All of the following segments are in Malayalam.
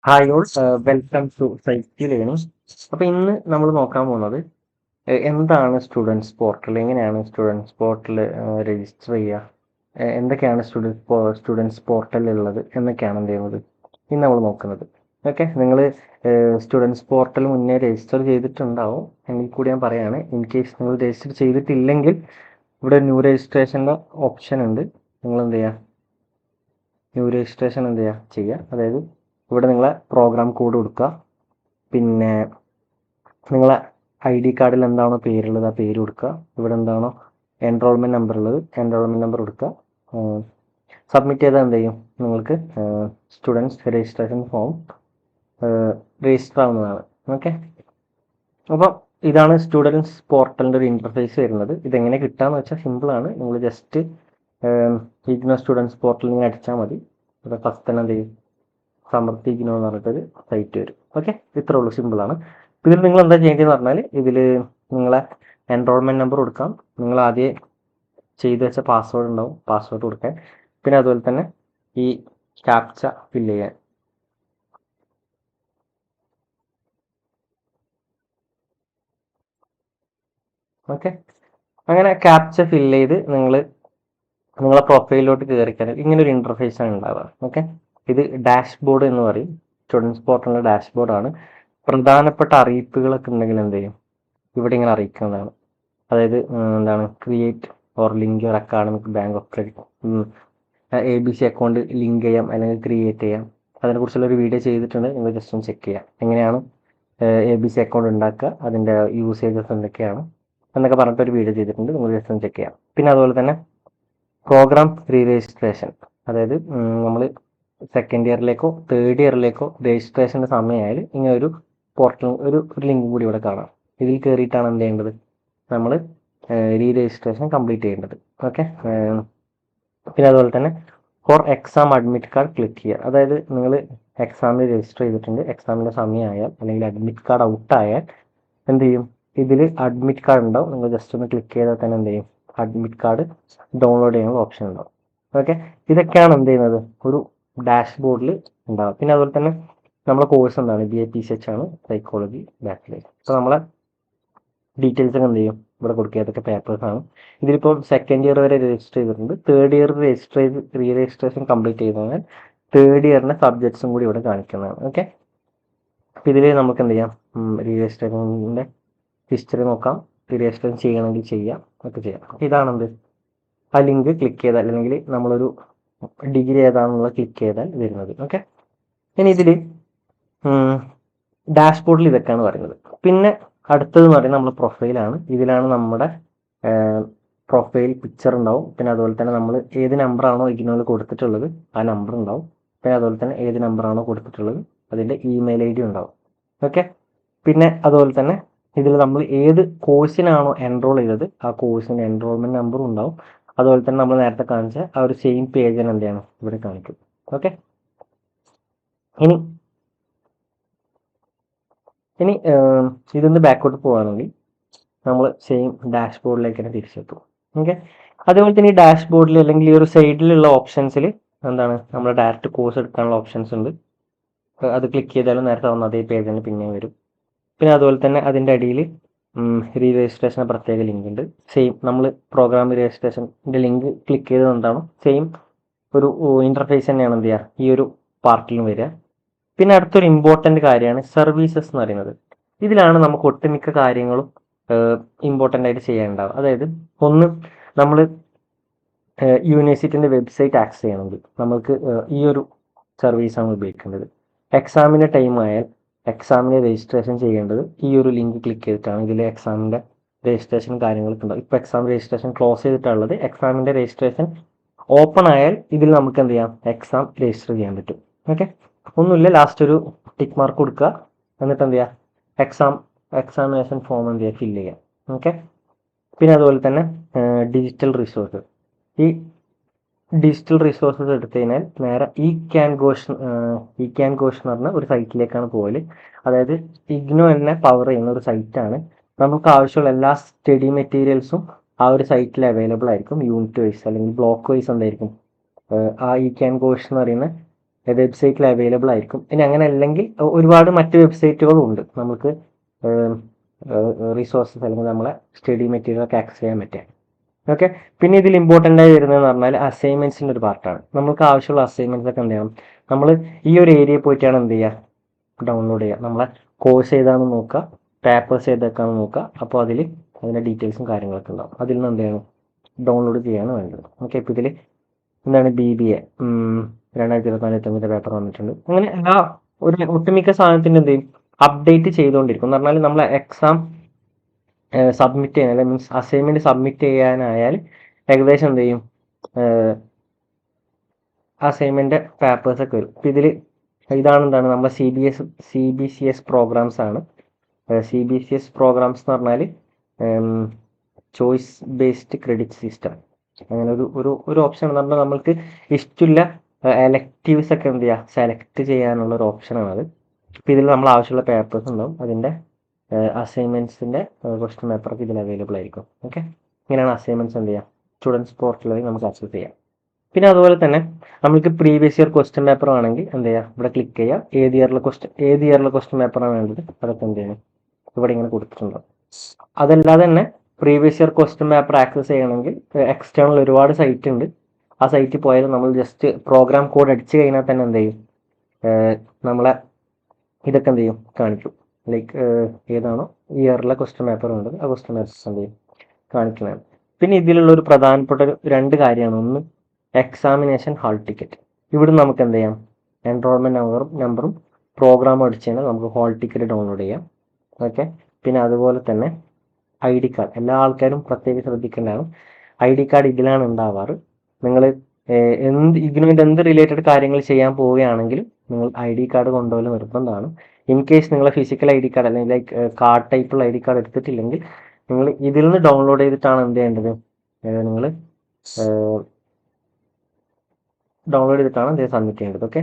Hi all, welcome to site learning. അപ്പോൾ ഇന്ന് നമ്മൾ നോക്കാൻ പോകുന്നത് എന്താണ് സ്റ്റുഡൻസ് പോർട്ടൽ, എങ്ങനെയാണ് സ്റ്റുഡൻസ് പോർട്ടൽ രജിസ്റ്റർ ചെയ്യുക, എന്തൊക്കെയാണ് സ്റ്റുഡൻസ് പോർട്ടലിൽ ഉള്ളത് എന്നൊക്കെയാണ് എന്ത് ചെയ്യുന്നത് ഇന്ന് നമ്മൾ നോക്കുന്നത്. ഓക്കെ, നിങ്ങൾ സ്റ്റുഡൻസ് പോർട്ടൽ മുന്നേ രജിസ്റ്റർ ചെയ്തിട്ടുണ്ടാവും. എങ്കിൽ കൂടി ഞാൻ പറയുകയാണ്, ഇൻ കേസ് നിങ്ങൾ രജിസ്റ്റർ ചെയ്തിട്ടില്ലെങ്കിൽ ഇവിടെ ന്യൂ രജിസ്ട്രേഷൻ്റെ ഓപ്ഷൻ ഉണ്ട്. നിങ്ങൾ എന്ത് ചെയ്യുക, ന്യൂ രജിസ്ട്രേഷൻ എന്ത് ചെയ്യുക. അതായത് ഇവിടെ നിങ്ങളെ പ്രോഗ്രാം കോഡ് കൊടുക്കുക, പിന്നെ നിങ്ങളെ ID കാർഡിൽ എന്താണോ പേരുള്ളത് ആ പേര് കൊടുക്കുക. ഇവിടെ എന്താണോ എൻറോൾമെൻറ്റ് നമ്പർ ഉള്ളത് എൻറോൾമെൻറ്റ് നമ്പർ കൊടുക്കുക. സബ്മിറ്റ് ചെയ്താൽ എന്ത് ചെയ്യും, നിങ്ങൾക്ക് സ്റ്റുഡൻസ് രജിസ്ട്രേഷൻ ഫോം രജിസ്റ്റർ ആവുന്നതാണ്. ഓക്കെ, അപ്പോൾ ഇതാണ് സ്റ്റുഡൻസ് പോർട്ടലിൻ്റെ ഒരു ഇൻ്റർഫേസ് വരുന്നത്. ഇതെങ്ങനെ കിട്ടാന്ന് വെച്ചാൽ സിമ്പിളാണ്. നിങ്ങൾ ജസ്റ്റ് ഇഗ്നോ സ്റ്റുഡൻസ് പോർട്ടലിൽ ഇങ്ങനെ അടിച്ചാൽ മതി. ഇവിടെ ഫസ്റ്റ് തന്നെ എന്ത് ചെയ്യും, സമർത്ഥിക്കണോ എന്ന് പറഞ്ഞിട്ടൊരു സൈറ്റ് വരും. ഓക്കെ, ഇത്രേ ഉള്ളൂ, സിമ്പിളാണ്. ഇതിൽ നിങ്ങൾ എന്താ ചെയ്യേണ്ടതെന്ന് പറഞ്ഞാൽ, ഇതിൽ നിങ്ങളെ എൻറോൾമെൻറ്റ് നമ്പർ കൊടുക്കാം, നിങ്ങൾ ആദ്യം ചെയ്തു വെച്ച പാസ്വേഡ് ഉണ്ടാവും, പാസ്വേഡ് കൊടുക്കാൻ, പിന്നെ അതുപോലെ തന്നെ ഈ ക്യാപ്ച ഫില്ല് ചെയ്യാൻ. ഓക്കെ, അങ്ങനെ ക്യാപ്ച ഫില്ല് ചെയ്ത് നിങ്ങളെ പ്രൊഫൈലിലോട്ട് കയറിക്കഴിഞ്ഞാൽ ഇങ്ങനെ ഒരു ഇൻ്റർഫേസ് ആണ് ഉണ്ടാവുക. ഓക്കെ, ഇത് ഡാഷ്ബോർഡ് എന്ന് പറയും. സ്റ്റുഡൻസ് പോർട്ടലിൻ്റെ ഡാഷ്ബോർഡാണ്. പ്രധാനപ്പെട്ട അറിയിപ്പുകളൊക്കെ ഉണ്ടെങ്കിൽ എന്ത് ചെയ്യും, ഇവിടെ ഇങ്ങനെ അറിയിക്കുന്നതാണ്. അതായത് എന്താണ്, create or link your academic bank of credit, ABC account link ചെയ്യാം അല്ലെങ്കിൽ ക്രിയേറ്റ് ചെയ്യാം. അതിനെക്കുറിച്ചുള്ള ഒരു വീഡിയോ ചെയ്തിട്ടുണ്ട്, നിങ്ങൾ ജസ്റ്റ് ഒന്ന് ചെക്ക് ചെയ്യാം. എങ്ങനെയാണ് ABC അക്കൗണ്ട് ഉണ്ടാക്കുക, അതിൻ്റെ യൂസേജസ് എന്തൊക്കെയാണ് എന്നൊക്കെ പറഞ്ഞിട്ടൊരു വീഡിയോ ചെയ്തിട്ടുണ്ട്, നിങ്ങൾ ജസ്റ്റ് ഒന്ന് ചെക്ക് ചെയ്യാം. പിന്നെ അതുപോലെ തന്നെ പ്രോഗ്രാം റീ രജിസ്ട്രേഷൻ, അതായത് നമ്മൾ സെക്കൻഡ് ഇയറിലേക്കോ തേർഡ് ഇയറിലേക്കോ രജിസ്ട്രേഷൻ്റെ സമയമായാൽ ഇങ്ങനെ ഒരു പോർട്ടൽ ഒരു ലിങ്ക് കൂടി ഇവിടെ കാണാം. ഇതിൽ കയറിയിട്ടാണ് എന്ത് ചെയ്യേണ്ടത്, നമ്മൾ റീ രജിസ്ട്രേഷൻ കംപ്ലീറ്റ് ചെയ്യേണ്ടത്. ഓക്കെ, പിന്നെ അതുപോലെ തന്നെ for exam admit card click ചെയ്യുക. അതായത് നിങ്ങൾ എക്സാമിന് രജിസ്റ്റർ ചെയ്തിട്ടുണ്ട്, എക്സാമിൻ്റെ സമയമായാൽ അല്ലെങ്കിൽ അഡ്മിറ്റ് കാർഡ് ഔട്ടായാൽ എന്ത് ചെയ്യും, ഇതിൽ അഡ്മിറ്റ് കാർഡ് ഉണ്ടാവും. നിങ്ങൾ ജസ്റ്റ് ഒന്ന് ക്ലിക്ക് ചെയ്താൽ തന്നെ എന്ത് ചെയ്യും, അഡ്മിറ്റ് കാർഡ് ഡൗൺലോഡ് ചെയ്യാനുള്ള ഓപ്ഷൻ ഉണ്ടാവും. ഓക്കെ, ഇതൊക്കെയാണ് എന്ത് ചെയ്യുന്നത്, ഒരു ഡാഷ്ബോർഡിൽ ഉണ്ടാവുക. പിന്നെ അതുപോലെ തന്നെ നമ്മളെ കോഴ്സ് എന്താണ്, BA-PCH ആണ്, സൈക്കോളജി ബാച്ചിലേഴ്സ്. അപ്പോൾ നമ്മളെ ഡീറ്റെയിൽസ് ഒക്കെ എന്ത് ചെയ്യും, ഇവിടെ കൊടുക്കുക. അതൊക്കെ പേപ്പേഴ്സാണ്. ഇതിലിപ്പം സെക്കൻഡ് ഇയർ വരെ രജിസ്റ്റർ ചെയ്തിട്ടുണ്ട്. തേർഡ് ഇയർ രജിസ്റ്റർ ചെയ്ത് റീ രജിസ്ട്രേഷൻ കംപ്ലീറ്റ് ചെയ്തതിനാൽ തേർഡ് ഇയറിൻ്റെ സബ്ജക്ട്സും കൂടി ഇവിടെ കാണിക്കുന്നതാണ്. ഓക്കെ, ഇതിൽ നമുക്ക് എന്ത് ചെയ്യാം, റീ രജിസ്ട്രേഷൻ്റെ ഹിസ്റ്ററി നോക്കാം, റീ രജിസ്ട്രേഷൻ ചെയ്യണമെങ്കിൽ ചെയ്യാം, ഒക്കെ ചെയ്യാം. ഇതാണെന്ത്, ആ ലിങ്ക് ക്ലിക്ക് ചെയ്താൽ അല്ലെങ്കിൽ നമ്മളൊരു ഡിഗ്രി ഏതാണെന്നുള്ള ക്ലിക്ക് ചെയ്താൽ വരുന്നത്. ഓക്കെ, ഇനി ഇതിൽ ഡാഷ്ബോർഡിൽ ഇതൊക്കെയാണ് പറയുന്നത്. പിന്നെ അടുത്തതെന്ന് പറയുന്നത് നമ്മുടെ പ്രൊഫൈലാണ്. ഇതിലാണ് നമ്മുടെ പ്രൊഫൈൽ പിക്ചർ ഉണ്ടാവും. പിന്നെ അതുപോലെ തന്നെ നമ്മൾ ഏത് നമ്പറാണോ ഇഗ്നോയിൽ കൊടുത്തിട്ടുള്ളത് ആ നമ്പർ ഉണ്ടാവും. പിന്നെ അതുപോലെ തന്നെ ഏത് നമ്പറാണോ കൊടുത്തിട്ടുള്ളത് അതിൻ്റെ ഇമെയിൽ ID ഉണ്ടാവും. ഓക്കെ, പിന്നെ അതുപോലെ തന്നെ ഇതിൽ നമ്മൾ ഏത് കോഴ്സിനാണോ എൻറോൾ ചെയ്തത് ആ കോഴ്സിൻ്റെ എൻറോൾമെൻറ്റ് നമ്പറും ഉണ്ടാവും. അതുപോലെ തന്നെ നമ്മൾ നേരത്തെ കാണിച്ച ആ ഒരു സെയിം പേജിന് എന്താണ് ഇവിടെ കാണിക്കും. ഓക്കെ, ഇനി ഇതൊന്ന് ബാക്കോട്ട് പോവുകയാണെങ്കിൽ നമ്മൾ സെയിം ഡാഷ്ബോർഡിലേക്ക് തന്നെ തിരിച്ചെത്തും. ഓക്കെ, അതേപോലെ തന്നെ ഈ ഡാഷ്ബോർഡിൽ അല്ലെങ്കിൽ ഈ ഒരു സൈഡിലുള്ള ഓപ്ഷൻസിൽ എന്താണ്, നമ്മൾ ഡയറക്റ്റ് കോഴ്സ് എടുക്കാനുള്ള ഓപ്ഷൻസ് ഉണ്ട്. അത് ക്ലിക്ക് ചെയ്താലും നേരത്തെ വന്ന അതേ പേജ് തന്നെ പിന്നെയും വരും. പിന്നെ അതുപോലെ തന്നെ അതിൻ്റെ അടിയിൽ റീ രജിസ്ട്രേഷന് പ്രത്യേക ലിങ്ക് ഉണ്ട്. സെയിം നമ്മൾ പ്രോഗ്രാം രജിസ്ട്രേഷൻ്റെ ലിങ്ക് ക്ലിക്ക് ചെയ്തത് എന്താണോ സെയിം ഒരു ഇൻ്റർഫേസ് തന്നെയാണ് എന്ത് ചെയ്യുക ഈ ഒരു പാർട്ടിലും വരിക. പിന്നെ അടുത്തൊരു ഇമ്പോർട്ടൻ്റ് കാര്യമാണ് സർവീസസ് എന്ന് പറയുന്നത്. ഇതിലാണ് നമുക്ക് ഒട്ടുമിക്ക കാര്യങ്ങളും ഇമ്പോർട്ടൻ്റ് ആയിട്ട് ചെയ്യാനുണ്ടാവുക. അതായത് ഒന്ന്, നമ്മൾ യൂണിവേഴ്സിറ്റിൻ്റെ വെബ്സൈറ്റ് ആക്സസ് ചെയ്യണമെങ്കിൽ നമുക്ക് ഈ ഒരു സർവീസാണ് ഉപയോഗിക്കേണ്ടത്. എക്സാമിൻ്റെ ടൈം ആയാൽ എക്സാമിന് രജിസ്ട്രേഷൻ ചെയ്യേണ്ടത് ഈ ഒരു ലിങ്ക് ക്ലിക്ക് ചെയ്തിട്ടാണ്. ഇതിൽ എക്സാമിൻ്റെ രജിസ്ട്രേഷൻ കാര്യങ്ങളൊക്കെ ഉണ്ടാവും. ഇപ്പോൾ എക്സാം രജിസ്ട്രേഷൻ ക്ലോസ് ചെയ്തിട്ടുള്ളത്, എക്സാമിൻ്റെ രജിസ്ട്രേഷൻ ഓപ്പൺ ആയാൽ ഇതിൽ നമുക്ക് എന്ത് ചെയ്യാം, എക്സാം രജിസ്റ്റർ ചെയ്യാൻ പറ്റും. ഓക്കെ, ഒന്നുമില്ല, ലാസ്റ്റ് ഒരു ടിക്ക് മാർക്ക് കൊടുക്കുക, എന്നിട്ട് എന്ത് ചെയ്യുക, എക്സാമിനേഷൻ ഫോം എന്ത് ചെയ്യുക, ഫില്ല് ചെയ്യുക. ഓക്കെ, പിന്നെ അതുപോലെ തന്നെ ഡിജിറ്റൽ റിസോഴ്സ്, ഈ ഡിജിറ്റൽ റിസോഴ്സസ് എടുത്തു കഴിഞ്ഞാൽ നേരെ ഈ ക്യാൻ ഘോഷ് എന്ന് പറഞ്ഞ ഒരു സൈറ്റിലേക്കാണ് പോകല്. അതായത് ഇഗ്നോ എന്നെ പവർ ചെയ്യുന്ന ഒരു സൈറ്റാണ്. നമുക്ക് ആവശ്യമുള്ള എല്ലാ സ്റ്റഡി മെറ്റീരിയൽസും ആ ഒരു സൈറ്റിൽ അവൈലബിൾ ആയിരിക്കും. യൂണിറ്റ് വൈസ് അല്ലെങ്കിൽ ബ്ലോക്ക് വൈസ് എന്തായിരിക്കും, ആ ഈ ക്യാൻ ഘോഷ് എന്ന് പറയുന്ന വെബ്സൈറ്റിൽ അവൈലബിൾ ആയിരിക്കും. ഇനി അങ്ങനെ അല്ലെങ്കിൽ ഒരുപാട് മറ്റ് വെബ്സൈറ്റുകളും ഉണ്ട് നമുക്ക് റിസോഴ്സസ് അല്ലെങ്കിൽ നമ്മളെ സ്റ്റഡി മെറ്റീരിയൽ ഒക്കെ ആക്സസ് ചെയ്യാൻ പറ്റുക. ഓക്കെ. പിന്നെ ഇതിൽ ഇമ്പോർട്ടൻ്റ് ആയി വരുന്നതെന്ന് പറഞ്ഞാൽ അസൈൻമെന്റ്സിൻ്റെ ഒരു പാർട്ടാണ്. നമുക്ക് ആവശ്യമുള്ള അസൈൻമെന്റ്സ് ഒക്കെ എന്ത് ചെയ്യണം, നമ്മൾ ഈ ഒരു ഏരിയയിൽ പോയിട്ടാണ് എന്ത് ചെയ്യുക, ഡൗൺലോഡ് ചെയ്യുക. നമ്മളെ കോഴ്സ് ഏതാണെന്ന് നോക്കുക, പേപ്പേഴ്സ് ഏതൊക്കെയാണെന്ന് നോക്കുക. അപ്പോൾ അതിൻ്റെ ഡീറ്റെയിൽസും കാര്യങ്ങളൊക്കെ ഉണ്ടാവും. അതിൽ നിന്ന് എന്ത് ചെയ്യണം, ഡൗൺലോഡ് ചെയ്യാണ് വേണ്ടത്. ഓക്കെ. ഇപ്പോൾ ഇതിൽ എന്താണ് BBA 2024 പേപ്പർ വന്നിട്ടുണ്ട്. അങ്ങനെ എല്ലാ ഒട്ടുമിക്ക സാധനത്തിൻ്റെ എന്ത് ചെയ്യും, അപ്ഡേറ്റ് ചെയ്തുകൊണ്ടിരിക്കും. എന്ന് പറഞ്ഞാൽ നമ്മളെ എക്സാം സബ്മിറ്റ് ചെയ്യാൻ, അല്ലെങ്കിൽ മീൻസ് അസൈൻമെന്റ് സബ്മിറ്റ് ചെയ്യാനായാൽ ഏകദേശം എന്ത് ചെയ്യും, അസൈൻമെന്റ് പേപ്പേഴ്സ് ഒക്കെ വരും. ഇപ്പം ഇതാണ് എന്താണ് നമ്മുടെ CBCS പ്രോഗ്രാംസ് ആണ്. CBCS പ്രോഗ്രാംസ് എന്ന് പറഞ്ഞാൽ ചോയ്സ് ബേസ്ഡ് ക്രെഡിറ്റ് സിസ്റ്റം. അങ്ങനെ ഒരു ഓപ്ഷൻ എന്ന് പറഞ്ഞാൽ നമ്മൾക്ക് ഇഷ്ടമുള്ള എലക്റ്റീവ്സ് ഒക്കെ എന്ത് ചെയ്യുക, സെലക്ട് ചെയ്യാനുള്ള ഒരു ഓപ്ഷനാണ് അത്. ഇപ്പം ഇതിൽ നമ്മൾ ആവശ്യമുള്ള പേപ്പേഴ്സ് ഉണ്ടാവും, അതിൻ്റെ അസൈൻമെന്റ്സിൻ്റെ ക്വസ്റ്റ്യൻ പേപ്പറൊക്കെ ഇതിൽ അവൈലബിൾ ആയിരിക്കും. ഓക്കെ. ഇങ്ങനെയാണ് അസൈൻമെന്റ്സ് എന്ത് ചെയ്യുക, സ്റ്റുഡൻസ് പോർട്ടൽ വഴി നമുക്ക് ആക്സസ് ചെയ്യാം. പിന്നെ അതുപോലെ തന്നെ നമുക്ക് പ്രീവിയസ് ഇയർ ക്വസ്റ്റ്യൻ പേപ്പർ ആണെങ്കിൽ എന്ത് ചെയ്യുക, ഇവിടെ ക്ലിക്ക് ചെയ്യുക, ഏത് ഇയറിലെ ക്വസ്റ്റ്യൻ പേപ്പറാണ് വേണ്ടത് അതൊക്കെ എന്ത് ചെയ്യണം, ഇവിടെ ഇങ്ങനെ കൊടുത്തിട്ടുണ്ട്. അതല്ലാതെ തന്നെ previous year question paper access ചെയ്യണമെങ്കിൽ എക്സ്റ്റേണൽ ഒരുപാട് സൈറ്റ് ഉണ്ട്. ആ സൈറ്റിൽ പോയാൽ നമ്മൾ ജസ്റ്റ് പ്രോഗ്രാം കോഡ് അടിച്ചു കഴിഞ്ഞാൽ തന്നെ എന്ത് ചെയ്യും, നമ്മളെ ഇതൊക്കെ എന്ത് ചെയ്യും, കാണിക്കും. ലൈക്ക് ഏതാണോ ഇയറിലെ ക്വസ്റ്റ്യൻ പേപ്പർ ഉണ്ടത് ആ ക്വസ്റ്റ്യൻ പേപ്പർ എന്ത് ചെയ്യും, കാണിക്കുന്നതാണ്. പിന്നെ ഇതിലുള്ള ഒരു പ്രധാനപ്പെട്ട രണ്ട് കാര്യമാണ്. ഒന്ന്, എക്സാമിനേഷൻ ഹാൾ ടിക്കറ്റ്. ഇവിടെ നമുക്ക് എന്ത് ചെയ്യാം, എൻറോൾമെൻറ്റ് നമ്പറും പ്രോഗ്രാമും അടിച്ചു കഴിഞ്ഞാൽ നമുക്ക് ഹാൾ ടിക്കറ്റ് ഡൗൺലോഡ് ചെയ്യാം. ഓക്കെ. പിന്നെ അതുപോലെ തന്നെ ID കാർഡ് എല്ലാ ആൾക്കാരും പ്രത്യേകം ശ്രദ്ധിക്കേണ്ടതാണ്. ID കാർഡ് ഇതിലാണ് ഉണ്ടാവാറ്. നിങ്ങൾ ഇതിനു വേണ്ടി എന്ത് റിലേറ്റഡ് കാര്യങ്ങൾ ചെയ്യാൻ പോവുകയാണെങ്കിലും നിങ്ങൾ ID കാർഡ് കൊണ്ടുപോകൽ നിർബന്ധമാണ്. ഇൻ കേസ് നിങ്ങൾ ഫിസിക്കൽ ID കാർഡ് അല്ലെങ്കിൽ ലൈക്ക് കാർഡ് ടൈപ്പുള്ള ID കാർഡ് എടുത്തിട്ടില്ലെങ്കിൽ നിങ്ങൾ ഇതിൽ നിന്ന് ഡൗൺലോഡ് ചെയ്തിട്ടാണ് എന്ത് ചെയ്യേണ്ടത്, നിങ്ങൾ ഡൗൺലോഡ് ചെയ്തിട്ടാണ് എന്ത് സബ്മിറ്റ് ചെയ്യേണ്ടത്. ഓക്കെ.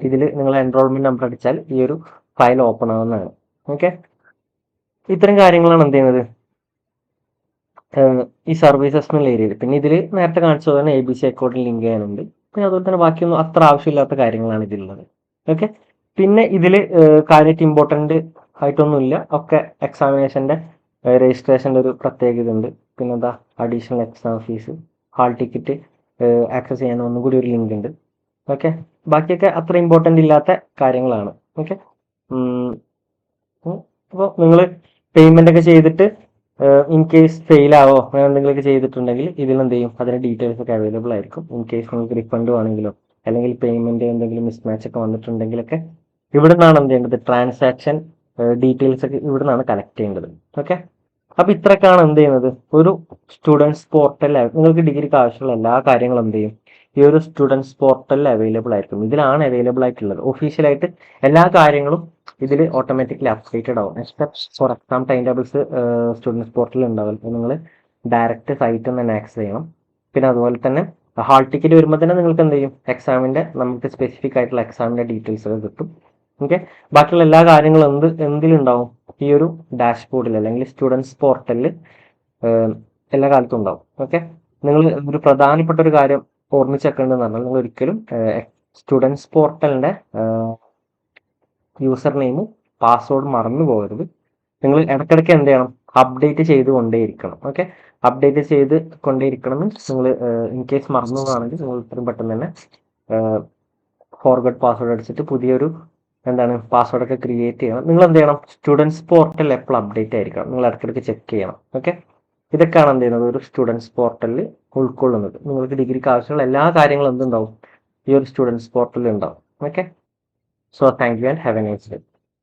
ഇതിൽ നിങ്ങൾ എൻറോൾമെന്റ് നമ്പർ അടിച്ചാൽ ഈ ഒരു ഫയൽ ഓപ്പൺ ആവുന്നതാണ്. ഓക്കെ. ഇത്തരം കാര്യങ്ങളാണ് എന്ത് ചെയ്യുന്നത് ഈ സർവീസസ് എന്നുള്ള ഏരിയയിൽ. പിന്നെ ഇതിൽ നേരത്തെ കാണിച്ചത് തന്നെ ABC അക്കൗണ്ടിൽ ലിങ്ക് ചെയ്യാനുണ്ട്. പിന്നെ അതുപോലെ തന്നെ ബാക്കിയൊന്നും അത്ര ആവശ്യമില്ലാത്ത കാര്യങ്ങളാണ് ഇതിലുള്ളത്. ഓക്കെ. പിന്നെ ഇതിൽ കാര്യമായിട്ട് ഇമ്പോർട്ടൻ്റ് ആയിട്ടൊന്നുമില്ല. ഒക്കെ എക്സാമിനേഷൻ്റെ രജിസ്ട്രേഷൻ്റെ ഒരു പ്രത്യേകത ഉണ്ട്. പിന്നെന്താ, additional exam fees, hall ticket access ചെയ്യാൻ ഒന്നും കൂടി ഒരു ലിങ്ക് ഉണ്ട്. ഓക്കെ. ബാക്കിയൊക്കെ അത്ര ഇമ്പോർട്ടൻ്റ് ഇല്ലാത്ത കാര്യങ്ങളാണ്. ഓക്കെ. അപ്പോൾ നിങ്ങൾ പേയ്മെൻ്റ് ഒക്കെ ചെയ്തിട്ട് ഇൻ കേസ് ഫെയിലാവോ അങ്ങനെ എന്തെങ്കിലുമൊക്കെ ചെയ്തിട്ടുണ്ടെങ്കിൽ ഇതിൽ എന്ത് ചെയ്യും, അതിൻ്റെ ഡീറ്റെയിൽസ് ഒക്കെ അവൈലബിൾ ആയിരിക്കും. ഇൻ കേസ് നിങ്ങൾക്ക് റിഫണ്ട് വേണമെങ്കിലോ അല്ലെങ്കിൽ പേയ്മെന്റ് എന്തെങ്കിലും മിസ്മാച്ച് ഒക്കെ വന്നിട്ടുണ്ടെങ്കിലൊക്കെ ഇവിടെ നിന്നാണ് എന്ത് ചെയ്യേണ്ടത്, ട്രാൻസാക്ഷൻ ഡീറ്റെയിൽസ് ഒക്കെ ഇവിടെ നിന്നാണ് കളക്ട് ചെയ്യേണ്ടത്. ഓക്കെ. അപ്പൊ ഇത്രയൊക്കെയാണ് എന്ത് ചെയ്യുന്നത് ഒരു സ്റ്റുഡൻസ് പോർട്ടലിൽ. നിങ്ങൾക്ക് ഡിഗ്രിക്ക് ആവശ്യമുള്ള എല്ലാ കാര്യങ്ങളും എന്ത് ചെയ്യും, ഈ ഒരു സ്റ്റുഡൻസ് പോർട്ടലിൽ അവൈലബിൾ ആയിരിക്കും. ഇതിലാണ് അവൈലബിൾ ആയിട്ടുള്ളത്. ഒഫീഷ്യലായിട്ട് എല്ലാ കാര്യങ്ങളും ഇതിൽ ഓട്ടോമാറ്റിക്കലി അപ്ഡേറ്റഡ് ആവും. Except for exam time tables students പോർട്ടലിൽ ഉണ്ടാവും. അപ്പോൾ നിങ്ങൾ ഡയറക്റ്റ് സൈറ്റിൽ നിന്ന് തന്നെ ആക്സസ് ചെയ്യണം. പിന്നെ അതുപോലെ തന്നെ ഹാൾ ടിക്കറ്റ് വരുമ്പോൾ തന്നെ നിങ്ങൾക്ക് എന്ത് ചെയ്യും, എക്സാമിൻ്റെ നമുക്ക് സ്പെസിഫിക് ആയിട്ടുള്ള എക്സാമിൻ്റെ ഡീറ്റെയിൽസ് ഒക്കെ കിട്ടും. ഓക്കെ. ബാക്കിയുള്ള എല്ലാ കാര്യങ്ങളും എന്തിലുണ്ടാവും, ഈ ഒരു ഡാഷ്ബോർഡിൽ അല്ലെങ്കിൽ സ്റ്റുഡൻസ് പോർട്ടലിൽ എല്ലാ കാലത്തും ഉണ്ടാവും. ഓക്കെ. നിങ്ങൾ ഒരു പ്രധാനപ്പെട്ട ഒരു കാര്യം ഓർമ്മിച്ചേക്കേണ്ടതെന്ന് പറഞ്ഞാൽ നിങ്ങൾ ഒരിക്കലും സ്റ്റുഡൻസ് പോർട്ടലിൻ്റെ യൂസർ നെയിം പാസ്വേഡ് മറന്നു പോകരുത്. നിങ്ങൾ ഇടയ്ക്കിടയ്ക്ക് എന്ത് ചെയ്യണം, അപ്ഡേറ്റ് ചെയ്ത് കൊണ്ടേയിരിക്കണം. ഓക്കെ. അപ്ഡേറ്റ് ചെയ്ത് കൊണ്ടേയിരിക്കണം മീൻസ് നിങ്ങൾ ഇൻ കേസ് മറന്നു പോകുകയാണെങ്കിൽ നിങ്ങൾ ഇത്രയും പെട്ടെന്ന് തന്നെ ഫോർഗട്ട് പാസ്വേഡ് അടിച്ചിട്ട് പുതിയൊരു പാസ്വേഡൊക്കെ ക്രിയേറ്റ് ചെയ്യണം. നിങ്ങൾ എന്ത് ചെയ്യണം, സ്റ്റുഡൻസ് പോർട്ടൽ എപ്പോഴും അപ്ഡേറ്റ് ആയിരിക്കണം. നിങ്ങൾ ഇടയ്ക്കിടയ്ക്ക് ചെക്ക് ചെയ്യണം. ഓക്കെ. ഇതൊക്കെയാണ് എന്ത് ചെയ്യുന്നത് ഒരു സ്റ്റുഡൻസ് പോർട്ടലിൽ ഉൾക്കൊള്ളുന്നത്. നിങ്ങൾക്ക് ഡിഗ്രിക്ക് ആവശ്യമുള്ള എല്ലാ കാര്യങ്ങളും എന്തുണ്ടാവും, ഈ ഒരു സ്റ്റുഡൻസ് പോർട്ടലിൽ ഉണ്ടാവും. Okay. So thank you and have A nice day.